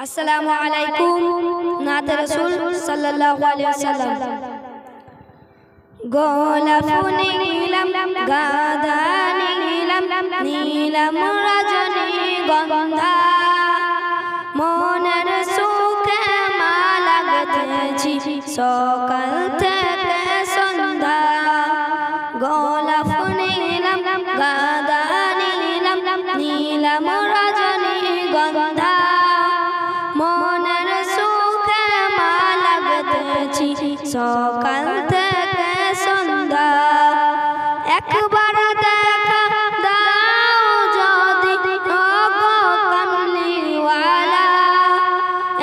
আসসালামু আলাইকুম। নাতে রাসূল সাল্লাল্লাহু আলাইহি ওয়াসাল্লাম। গোলাপ নীলাম গাঁদা নীলাম নীলাম রজনীগন্ধা, মনের সুখে মালা গেঁথেছি সকাল থেকে সন্ধ্যা। গোলাপ নীলাম গাঁদা নীলাম নীলাম রজনীগন্ধা, মনের সুখে মালা গেঁথেছি সকাল থেকে সন্ধ্যা। একবার দেখা দাও যদি ওগো কামলিওয়ালা,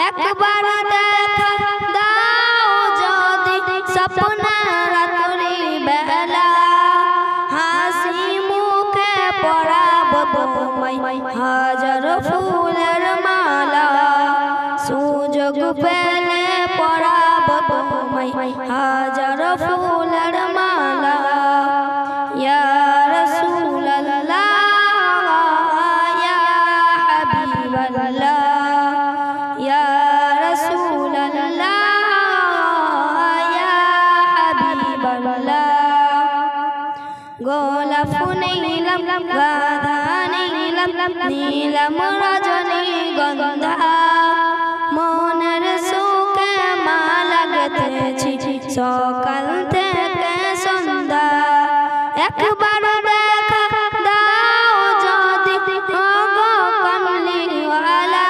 একবার দেখা দাও যদি স্বপ্নে রাত্রি বেলা, হাসি মুখে পরাবো তোমায় হাজার ফুলের মালা। সুযোগ পেলে পরাবো তোমায় হাজার ফুলের মালা। ইয়া রাসূলুল্লাহ ইয়া হাবিবাল্লাহ, ইয়া রাসূলুল্লাহ ইয়া হাবিবাল্লাহ। গোলাপ নীলাম গাঁদা নীলাম নীলাম রজনীগন্ধা, মনের সুখে মালা গেঁথেছি সকাল থেকে সন্ধ্যা। একবার দেখা দাও যদি ওগো কামলিওয়ালা,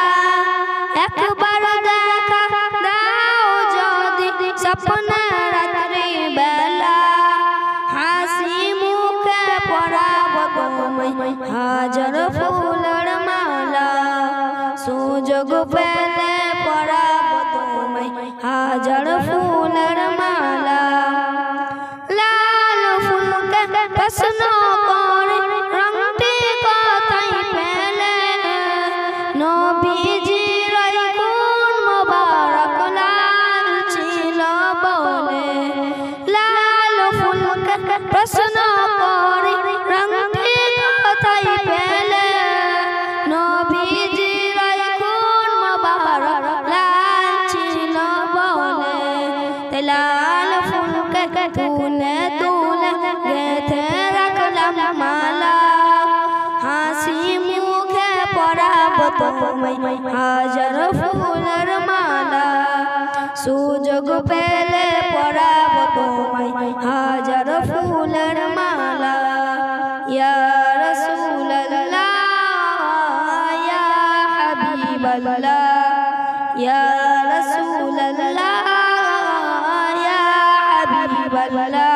একবার দেখা দাও যদি স্বপ্নে রাত্রি বেলা, হাসি মুখে পরাবো তোমায় হাজার ফুলের মালা। সুযোগ পেলে পরাবো তোমায় হাজার ফুলের মালা। লাল ফুলকে প্রশ্ন করে রংটি কোথায় পেলে, নবীজির কোন মোবারক লাল ছিল বলে। লাল ফুলকে প্রশ্ন করে রংটি কোথায় পেলে, নবীজির কোন মোবারক লাল ছিল বলে। লাল ফুলকে তুলে তুলে গেঁথে রাখলাম মালা, হাসি মুখে পরাবো তোমায় হাজার ফুলের মালা। সুযোগ পেলে পরাবো তোমায় হাজার ফুলের মালা। ইয়া রাসূলুল্লাহ ইয়া হাবিবাল্লাহ, ইয়া রাসূলুল্লাহ ইয়া হাবিবাল্লাহ।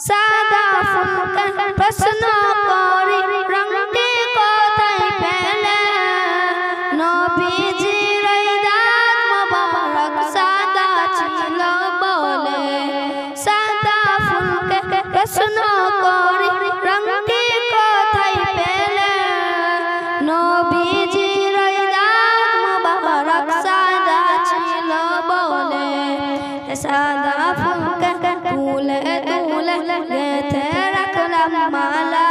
সাদা ফুলকে প্রশ্ন করে রংটি কোথায় পেলে, নবীজির দাঁত মোবারক সাদা ছিল বলে। সাদা ফুলকে প্রশ্ন করে রংটি কোথায় পেলে, নবীজির দাঁত মোবারক সাদা ছিল বলে। সাদা ফুলকে তুলে তুলে গেঁথে রাখলাম মালা,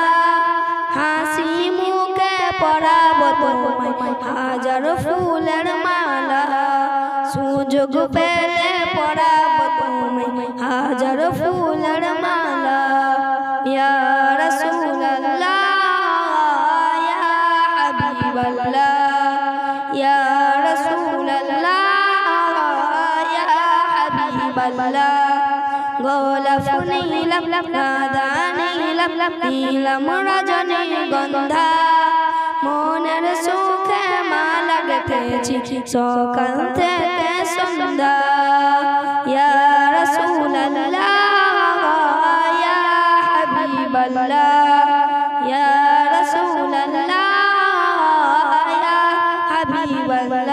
হাসি মুখে পরাবো তোমায় হাজার ফুলের মালা। সুযোগ পেলে পরাবো তোমায় হাজার ফুলের মালা। ইয়া রাসূলুল্লাহ ইয়া হাবিবাল্লাহ, ইয়া রাসূলুল্লাহ ইয়া হাবিবাল্লাহ। গোলাপ নীলাম গাঁদা নীলাম নীলাম রজনীগন্ধা, মনের সুখে মালা গেঁথেছি সকাল থেকে সন্ধ্যা। ইয়া রাসূলুল্লাহ ইয়া হাবিবাল্লাহ, ইয়া রাসূলুল্লাহ ইয়া হাবিবাল্লাহ।